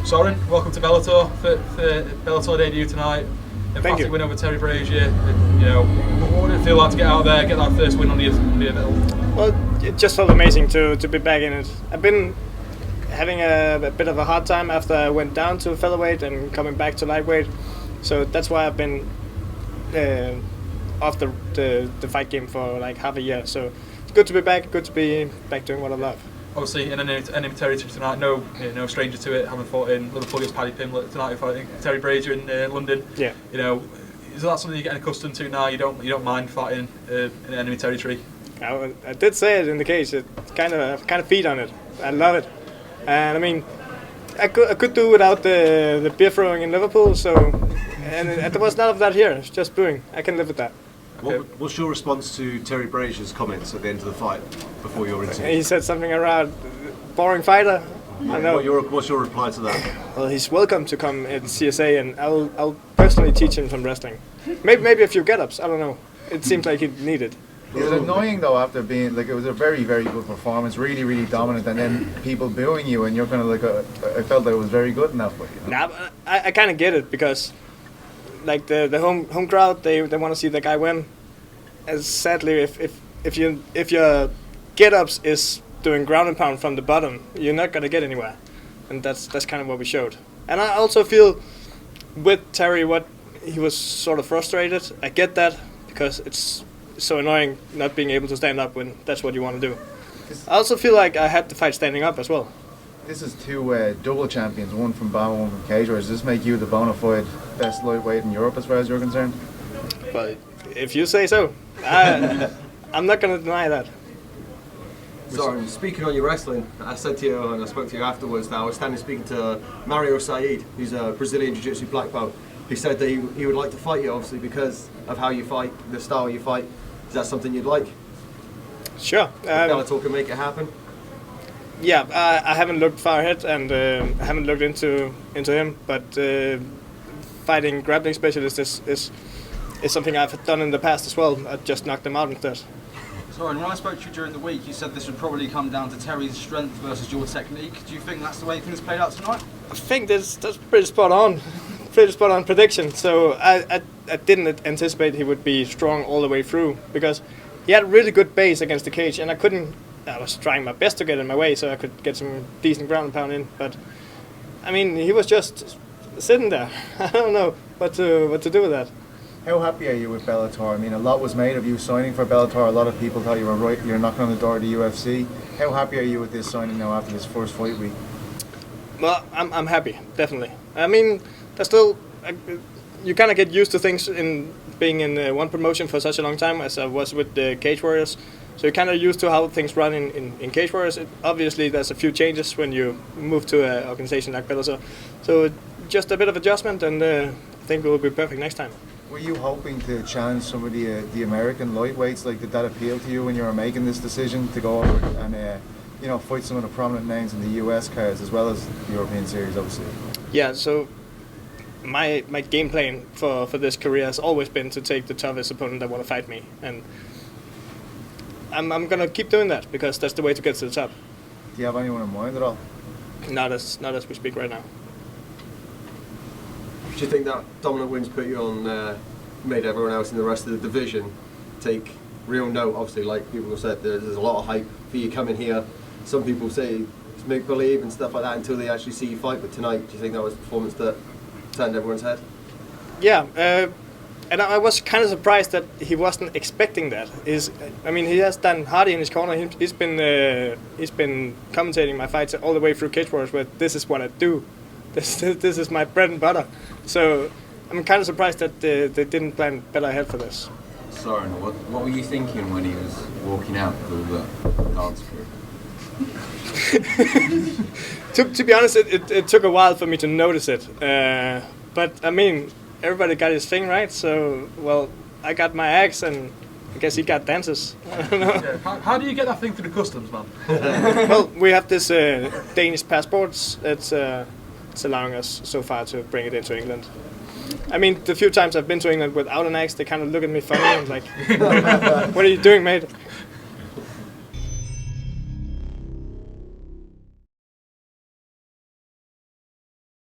Soren, welcome to Bellator for Bellator debut tonight. Thank you. Win over Terry Brazier. What did it feel like to get out there, get that first win on the belt? Well, it just felt amazing to be back in it. I've been having a bit of a hard time after I went down to featherweight and coming back to lightweight. So that's why I've been off the fight game for like half a year. So it's good to be back. Good to be back doing what I love. Obviously, in enemy territory tonight, no stranger to it. Having fought in Liverpool against Paddy Pimblett tonight, fighting Terry Brazier in London. Yeah. Is that something you're getting accustomed to now? You don't mind fighting in enemy territory? I did say it in the cage. It's kind of feed on it. I love it, and I mean, I could do without the beer throwing in Liverpool. So, and there was none of that here. It's just booing. I can live with that. Okay. What's your response to Terry Brazier's comments at the end of the fight before your interview? He said something around boring fighter. I know. What's your reply to that? Well, he's welcome to come in CSA, and I'll personally teach him some wrestling. Maybe a few get-ups. I don't know. It seems like he needed. Is it annoying though after being like it was a very very good performance, really dominant, and then people booing you, and you're kind of like I felt that it was very good enough. But, Nah, but I kind of get it because like the home crowd they want to see the guy win. As sadly, if your get-ups is doing ground and pound from the bottom, you're not gonna get anywhere, and that's kind of what we showed. And I also feel with Terry, what he was sort of frustrated. I get that because it's so annoying not being able to stand up when that's what you want to do. I also feel like I had to fight standing up as well. This is two double champions, one from BAM, one from cage. Does this make you the bona fide best lightweight in Europe as far as you're concerned? But if you say so, I'm not going to deny that. Sorry, speaking on your wrestling, I said to you and I spoke to you afterwards that I was standing speaking to Mario Said, who's a Brazilian Jiu-Jitsu black belt. He said that he would like to fight you, obviously, because of how you fight, the style you fight. Is that something you'd like? Sure. Bellator can make it happen? Yeah, I haven't looked far ahead, and I haven't looked into him, but fighting grappling specialists is something I've done in the past as well. I just knocked them out instead. Soren, when I spoke to you during the week, you said this would probably come down to Terry's strength versus your technique. Do you think that's the way things played out tonight? I think that's pretty spot on. Pretty spot on prediction. So I didn't anticipate he would be strong all the way through because he had a really good base against the cage, and I was trying my best to get in my way so I could get some decent ground and pound in. But I mean, he was just sitting there. I don't know what to do with that. How happy are you with Bellator? I mean, a lot was made of you signing for Bellator. A lot of people thought you're knocking on the door of the UFC. How happy are you with this signing now after this first fight week? Well, I'm happy, definitely. I mean, there's still you kind of get used to things in being in one promotion for such a long time as I was with the Cage Warriors. So you're kind of used to how things run in Cage Warriors. Obviously, there's a few changes when you move to an organization like Bellator. So just a bit of adjustment, and I think it will be perfect next time. Were you hoping to challenge some of the American lightweights? Like, did that appeal to you when you were making this decision to go over and fight some of the prominent names in the US cards as well as the European series, obviously? Yeah. So my game plan for this career has always been to take the toughest opponent that want to fight me, and I'm gonna keep doing that because that's the way to get to the top. Do you have anyone in mind at all? Not as we speak right now. Do you think that dominant wins put you on, made everyone else in the rest of the division take real note? Obviously, like people have said, there's a lot of hype for you coming here. Some people say it's make believe and stuff like that until they actually see you fight. But tonight, do you think that was a performance that turned everyone's head? Yeah, and I was kind of surprised that he wasn't expecting that. He has Dan Hardy in his corner. He's been commentating my fights all the way through Cage Warriors, where this is what I do. This is my bread and butter. So I'm kind of surprised that they didn't plan better ahead for this. Soren, what were you thinking when he was walking out through the dance crew? To be honest, it took a while for me to notice it. But I mean, everybody got his thing right. So well, I got my axe, and I guess he got dances. I don't know. Yeah. How do you get that thing through the customs, man? Well, we have this Danish passports. It's allowing us so far to bring it into England. I mean, the few times I've been to England without an axe, they kind of look at me funny and like, "What are you doing, mate?"